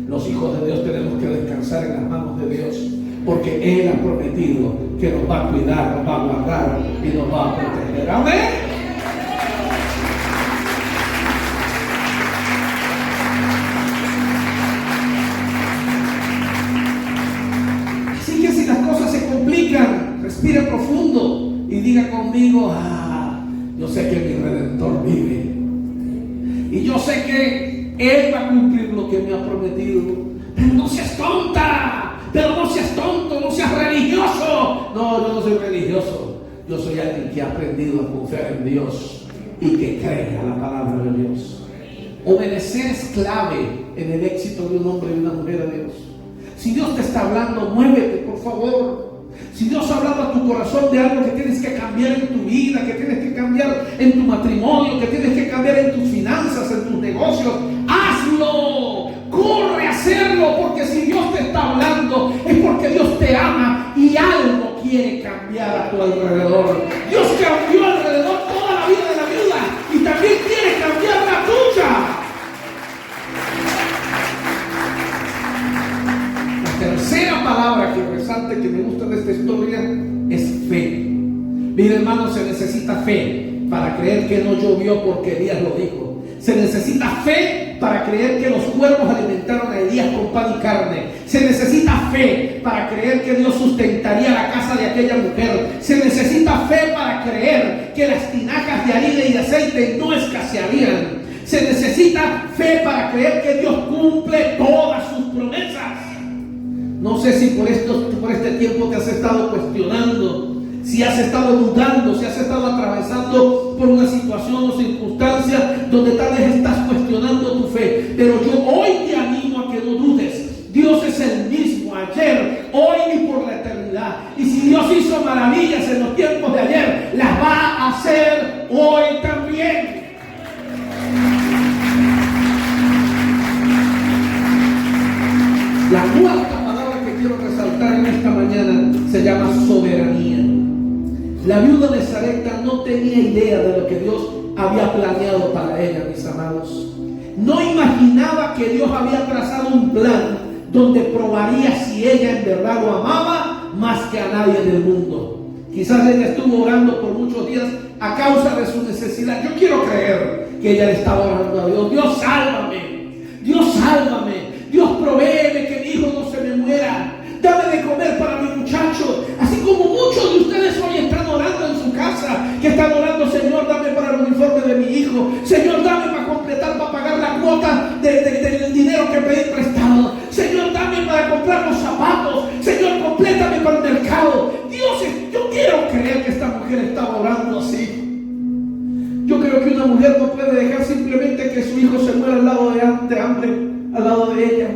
S1: los hijos de Dios tenemos que descansar en las manos de Dios, porque Él ha prometido que nos va a cuidar, nos va a guardar y nos va a proteger. Amén. Respire profundo y diga conmigo: yo sé que mi Redentor vive, y yo sé que Él va a cumplir lo que me ha prometido. Pero no seas tonta, pero no seas tonto, no seas religioso. No, yo no soy religioso. Yo soy alguien que ha aprendido a confiar en Dios y que cree a la palabra de Dios. Obedecer es clave en el éxito de un hombre y una mujer de Dios. Si Dios te está hablando, muévete, por favor. Si Dios ha hablado a tu corazón de algo que tienes que cambiar en tu vida, que tienes que cambiar en tu matrimonio, que tienes que cambiar en tus finanzas, en tus negocios, hazlo, corre a hacerlo, porque si Dios te está hablando es porque Dios te ama y algo quiere cambiar a tu alrededor. Dios cambió alrededor toda la vida de la viuda y también quiere cambiar la tuya. La tercera palabra que resalte, que me gusta de esta historia, es fe. Mira, hermano, se necesita fe para creer que no llovió porque Elías lo dijo. Se necesita fe para creer que los cuervos alimentaron a Elías con pan y carne. Se necesita fe para creer que Dios sustentaría la casa de aquella mujer. Se necesita fe para creer que las tinajas de harina y de aceite no escasearían. Se necesita fe para creer que Dios cumple todas sus promesas. No sé si por este tiempo te has estado cuestionando, si has estado dudando, si has estado atravesando por una situación o circunstancia donde tal vez estás cuestionando tu fe. Pero yo hoy te animo a que no dudes. Dios es el mismo ayer, hoy y por la eternidad. Y si Dios hizo maravillas en los tiempos de ayer, las va a hacer hoy también. La cuarta quiero resaltar en esta mañana se llama soberanía. La viuda de Sarepta no tenía idea de lo que Dios había planeado para ella, mis amados. No imaginaba que Dios había trazado un plan donde probaría si ella en verdad lo amaba más que a nadie del mundo. Quizás ella estuvo orando por muchos días a causa de su necesidad. Yo quiero creer que ella le estaba orando a Dios: Dios, sálvame, Dios, sálvame, Dios, provéeme que mi hijo no se me muera, dame de comer para mi muchacho. Así como muchos de ustedes hoy están orando en su casa, que están orando: Señor, dame para el uniforme de mi hijo, Señor, dame para completar, para pagar la cuota del dinero que pedí prestado, Señor, dame para comprar los zapatos, Señor, complétame para el mercado. Dios, yo quiero creer que esta mujer estaba orando así. Yo creo que una mujer no puede dejar simplemente que su hijo se muera al lado de hambre, al lado de ella.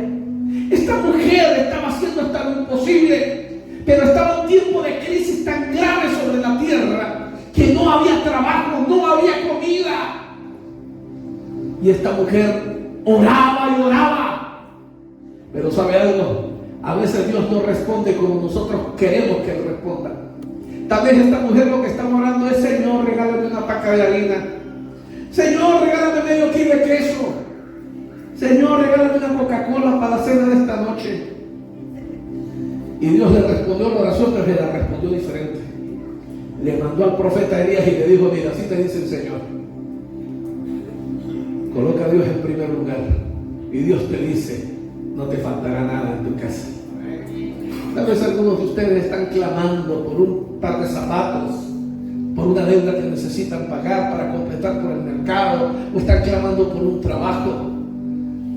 S1: Esta mujer estaba haciendo hasta lo imposible, pero estaba en un tiempo de crisis tan grave sobre la tierra que no había trabajo, no había comida. Y esta mujer oraba y oraba. Pero ¿sabe algo? A veces Dios no responde como nosotros queremos que Él responda. Tal vez esta mujer lo que está orando es: Señor, regálame una paca de harina, Señor, regálame medio kilo de queso, Señor, regálame una Coca-Cola para la cena de esta noche. Y Dios le respondió la oración, pero le la respondió diferente. Le mandó al profeta Elías y le dijo: mira, así te dice el Señor. Coloca a Dios en primer lugar y Dios te dice, no te faltará nada en tu casa. Tal vez algunos de ustedes están clamando por un par de zapatos, por una deuda que necesitan pagar para completar por el mercado, o están clamando por un trabajo.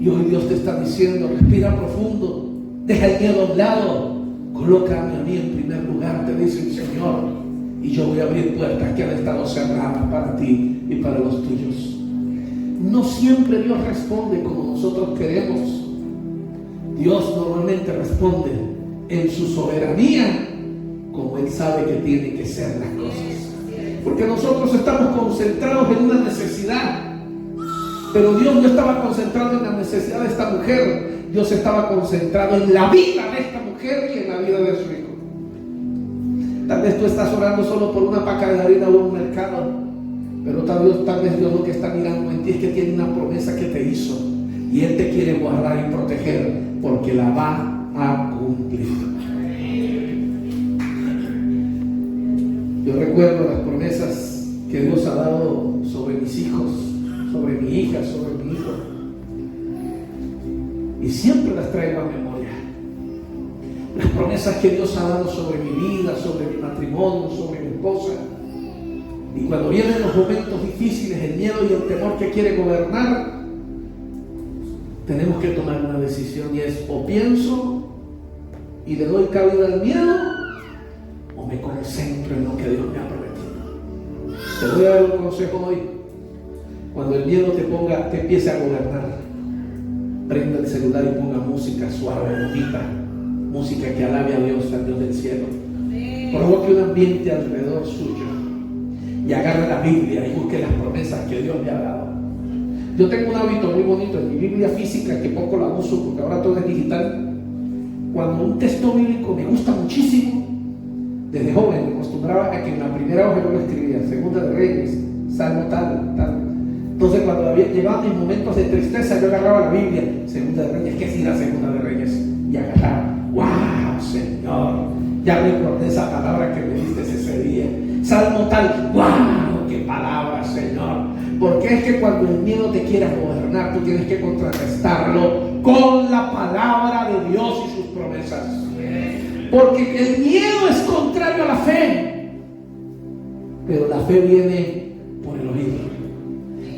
S1: Y hoy Dios te está diciendo, respira profundo, deja el miedo a un lado, colócame a mí en primer lugar, te dice el Señor, y yo voy a abrir puertas que han estado cerradas para ti y para los tuyos. No siempre Dios responde como nosotros queremos. Dios normalmente responde en su soberanía, como Él sabe que tienen que ser las cosas. Porque nosotros estamos concentrados en una necesidad, pero Dios no estaba concentrado en la necesidad de esta mujer. Dios estaba concentrado en la vida de esta mujer y en la vida de su hijo. Tal vez tú estás orando solo por una paca de harina o un mercado, pero tal vez Dios lo que está mirando en ti es que tiene una promesa que te hizo y Él te quiere guardar y proteger porque la va a cumplir. Yo recuerdo las promesas que Dios ha dado sobre mis hijos, sobre mi hija, sobre mi hijo, y siempre las traigo a memoria. Las promesas que Dios ha dado sobre mi vida, sobre mi matrimonio, sobre mi esposa. Y cuando vienen los momentos difíciles, el miedo y el temor que quiere gobernar, tenemos que tomar una decisión, y es: o pienso y le doy cabida al miedo, o me concentro en lo que Dios me ha prometido. Te voy a dar un consejo hoy. Cuando el miedo te empiece a gobernar, prenda el celular y ponga música suave, bonita, música que alabe a Dios, al Dios del cielo. Provoque un ambiente alrededor suyo y agarre la Biblia y busque las promesas que Dios le ha dado. Yo tengo un hábito muy bonito en mi Biblia física, que poco la uso porque ahora todo es digital. Cuando un texto bíblico me gusta muchísimo, desde joven me acostumbraba a que en la primera hoja yo lo escribía: Segunda de Reyes, Salmo tal, tal. Entonces cuando llegaban mis momentos de tristeza, yo agarraba la Biblia, Segunda de Reyes, ¿qué es ir a Segunda de Reyes? Y agarraba, ¡wow, Señor! Ya recordé esa palabra que me diste ese día. Salmo tal, ¡wow! ¡Qué palabra, Señor! Porque es que cuando el miedo te quiera gobernar, tú tienes que contrarrestarlo con la palabra de Dios y sus promesas. Porque el miedo es contrario a la fe, pero la fe viene por el oído.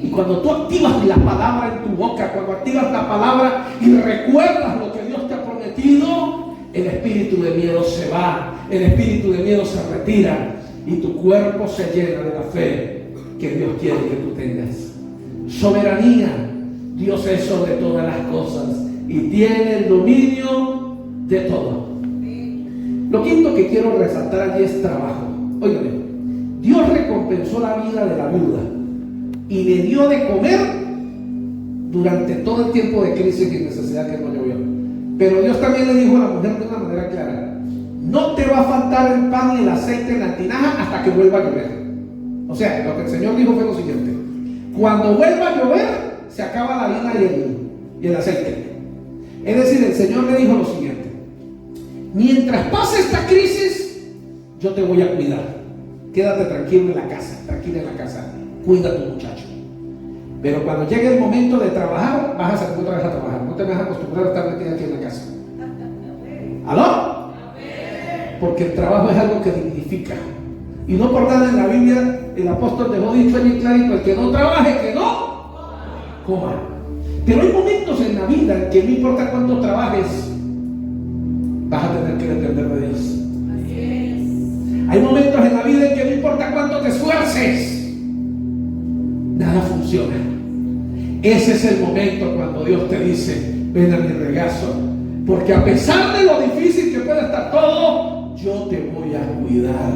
S1: Y cuando tú activas la palabra en tu boca, cuando activas la palabra y recuerdas lo que Dios te ha prometido, el espíritu de miedo se va, el espíritu de miedo se retira y tu cuerpo se llena de la fe que Dios quiere que tú tengas. Soberanía. Dios es sobre todas las cosas y tiene el dominio de todo. Lo quinto que quiero resaltar allí es trabajo. Óigame, Dios recompensó la vida de la viuda y le dio de comer durante todo el tiempo de crisis y necesidad que no llovió. Pero Dios también le dijo a la mujer de una manera clara: no te va a faltar el pan y el aceite en la tinaja hasta que vuelva a llover. O sea, lo que el Señor dijo fue lo siguiente: cuando vuelva a llover, se acaba la harina y el aceite. Es decir, el Señor le dijo lo siguiente: mientras pase esta crisis, yo te voy a cuidar. Quédate tranquilo en la casa, tranquila en la casa. Cuida a tu muchacho. Pero cuando llegue el momento de trabajar, vas a salir otra vez a trabajar. No te vas a acostumbrar a estar metida aquí en la casa. ¿Aló? Porque el trabajo es algo que dignifica. Y no por nada en la Biblia el apóstol dejó dicho allí clarito: el que no trabaje, que no coma. Pero hay momentos en la vida en que no importa cuánto trabajes, vas a tener que depender de Dios. Hay momentos en la vida en que no importa cuánto te esfuerces, nada funciona. Ese es el momento cuando Dios te dice: ven a mi regazo, porque a pesar de lo difícil que pueda estar todo, yo te voy a cuidar,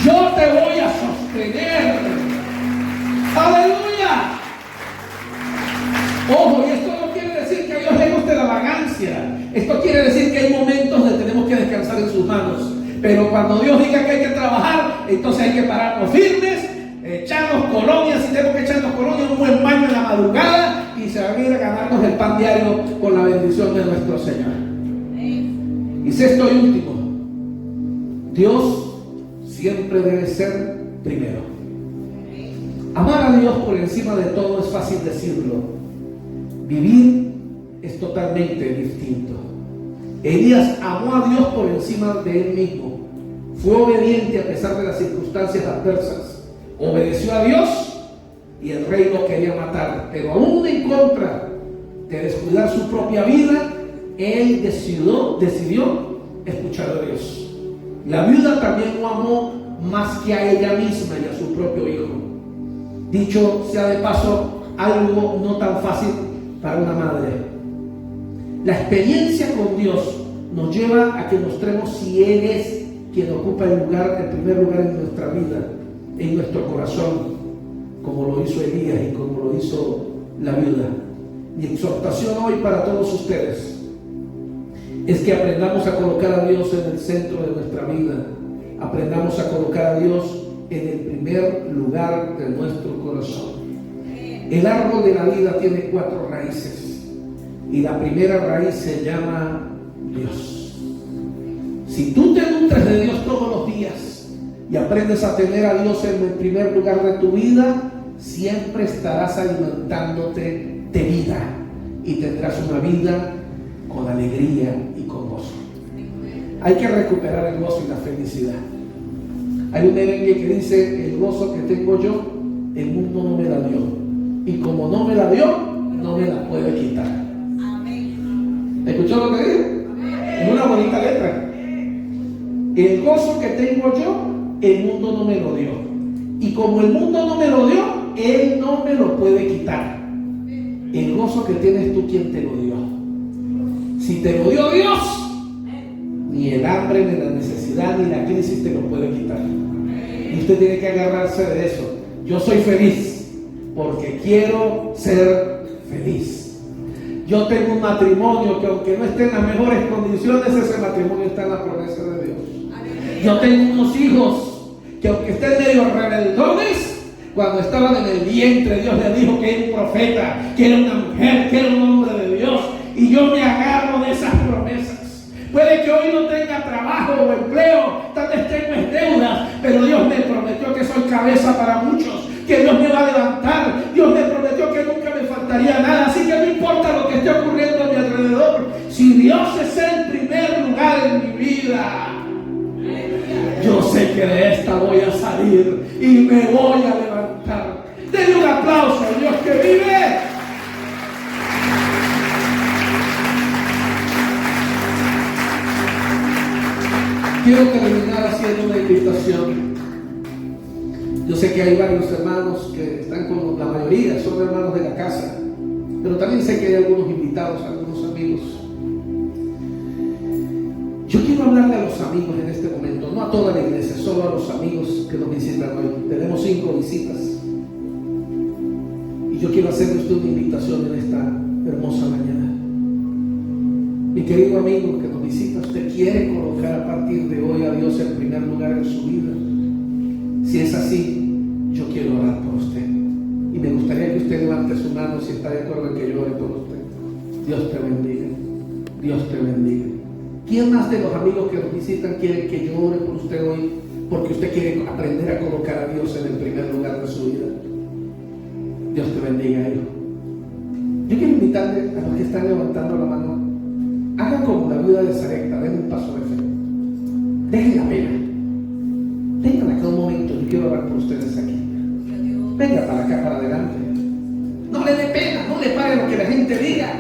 S1: yo te voy a sostener. ¡Aleluya! Ojo, y esto no quiere decir que a Dios le guste la vagancia. Esto quiere decir que hay momentos donde tenemos que descansar en sus manos. Pero cuando Dios diga que hay que trabajar, entonces hay que pararnos firmes, echarnos colonias, si tenemos que echarnos colonias, un buen baño en la madrugada, y se va a ir a ganarnos el pan diario con la bendición de nuestro Señor. Y sexto y último, Dios siempre debe ser primero. Amar a Dios por encima de todo es fácil decirlo. Vivir es totalmente distinto. Elías amó a Dios por encima de él mismo. Fue obediente a pesar de las circunstancias adversas. Obedeció a Dios y el rey lo quería matar. Pero aún en contra de descuidar su propia vida, él decidió escuchar a Dios. La viuda también lo amó más que a ella misma y a su propio hijo. Dicho sea de paso, algo no tan fácil para una madre. La experiencia con Dios nos lleva a que mostremos si Él es quien ocupa el primer lugar en nuestra vida, en nuestro corazón, como lo hizo Elías y como lo hizo la viuda. Mi exhortación hoy para todos ustedes es que aprendamos a colocar a Dios en el centro de nuestra vida. Aprendamos a colocar a Dios en el primer lugar de nuestro corazón. El árbol de la vida tiene 4 raíces y la primera raíz se llama Dios. Si tú te nutres de Dios todos los días y aprendes a tener a Dios en el primer lugar de tu vida, siempre estarás alimentándote de vida y tendrás una vida con alegría y con gozo. Hay que recuperar el gozo y la felicidad. Hay un merengue que dice: el gozo que tengo yo, el mundo no me la dio, y como no me la dio, no me la puede quitar. ¿Escuchó lo que dije? Es una bonita letra. El gozo que tengo yo, el mundo no me lo dio, y como el mundo no me lo dio, Él no me lo puede quitar. El gozo que tienes tú, ¿quién te lo dio? Si te lo dio Dios, ni el hambre, ni la necesidad, ni la crisis te lo puede quitar. Y usted tiene que agarrarse de eso. Yo soy feliz porque quiero ser feliz. Yo tengo un matrimonio que, aunque no esté en las mejores condiciones, ese matrimonio está en la promesa de Dios. Yo tengo unos hijos que, aunque estén medio rebeldones, cuando estaban en el vientre, Dios les dijo que era un profeta, que era una mujer, que era un hombre de Dios. Y yo me agarro de esas promesas. Puede que hoy no tenga trabajo o empleo, tal vez tengo deudas, pero Dios me prometió que soy cabeza para muchos, que Dios me va a levantar. Dios me prometió que nunca me faltaría nada. Así que no importa lo que esté ocurriendo a mi alrededor, si Dios es el primer lugar en mi vida, yo sé que de esta voy a salir y me voy a levantar. Denle un aplauso a Dios que vive. Quiero terminar haciendo una invitación. Yo sé que hay varios hermanos que están con la mayoría, son hermanos de la casa, pero también sé que hay algunos invitados, algunos amigos. Yo quiero hablarle a los amigos en este momento, no a toda la iglesia, solo a los amigos que nos visitan hoy. Tenemos 5 visitas. Y yo quiero hacerle a usted una invitación en esta hermosa mañana. Mi querido amigo que nos visita, ¿usted quiere colocar a partir de hoy a Dios en primer lugar en su vida? Si es así, yo quiero orar por usted. Y me gustaría que usted levante su mano si está de acuerdo en que yo ore por usted. Dios te bendiga. Dios te bendiga. ¿Quién más de los amigos que nos visitan quiere que yo ore por usted hoy? Porque usted quiere aprender a colocar a Dios en el primer lugar de su vida. Dios te bendiga, hijo. Yo quiero invitarle a los que están levantando la mano. Hagan como la viuda de Sarepta, den un paso de fe. Dejen la pena. Vengan acá un momento, yo quiero hablar por ustedes aquí. Venga para acá, para adelante. No le dé pena, no le pare lo que la gente diga.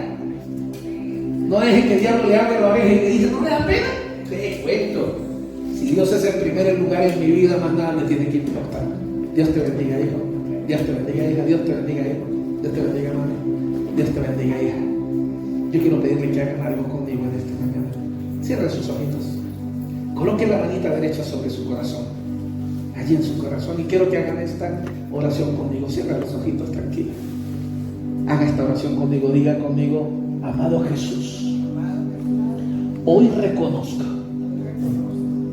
S1: No deje que el diablo le hable la oreja y le diga: ¿no le da pena? Deje cuento. Si Dios es el primer lugar en mi vida, más nada me tiene que importar. Dios te bendiga, hijo. Dios te bendiga, hija. Dios te bendiga, hijo. Dios te bendiga, madre. Dios te bendiga, hija. Yo quiero pedirle que hagan algo conmigo en esta mañana. Cierren sus ojitos. Coloquen la manita derecha sobre su corazón, allí en su corazón, y quiero que hagan esta oración conmigo. Cierren los ojitos, tranquila. Haga esta oración conmigo. Diga conmigo: amado Jesús, hoy reconozco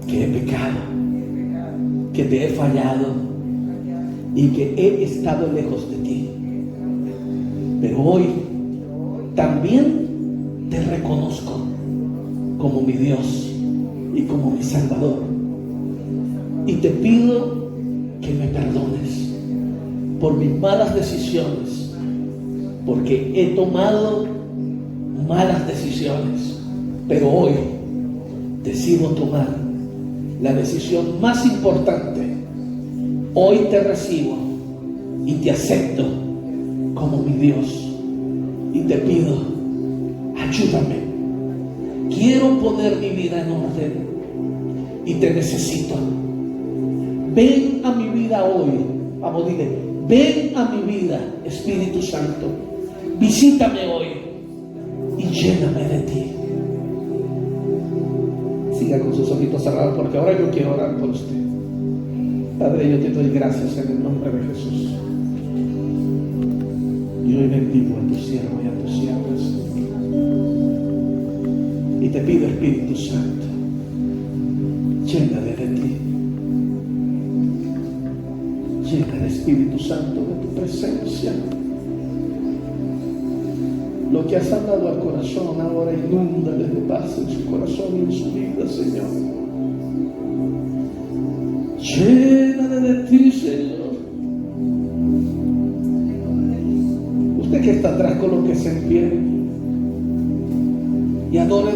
S1: que he pecado, que te he fallado y que he estado lejos de ti. Pero hoy también te reconozco como mi Dios y como mi Salvador. Y te pido que me perdones por mis malas decisiones, porque he tomado malas decisiones, pero hoy decido tomar la decisión más importante. Hoy te recibo y te acepto como mi Dios y te pido, ayúdame. Quiero poner mi vida en orden y te necesito. Ven a mi vida hoy. Vamos, dile, ven a mi vida, Espíritu Santo. Visítame hoy y lléname de ti. Siga con sus ojitos cerrados, porque ahora yo quiero orar por usted. Padre, yo te doy gracias en el nombre de Jesús. Y hoy bendigo a tu siervo y a tus siervas. Y te pido, Espíritu Santo, llénale de ti. Llena el Espíritu Santo de tu presencia. Lo que has hablado al corazón ahora, inúndale de paz en su corazón y en su vida, Señor. Llénale de ti, Señor. Usted que está atrás, colóquese en pie y adore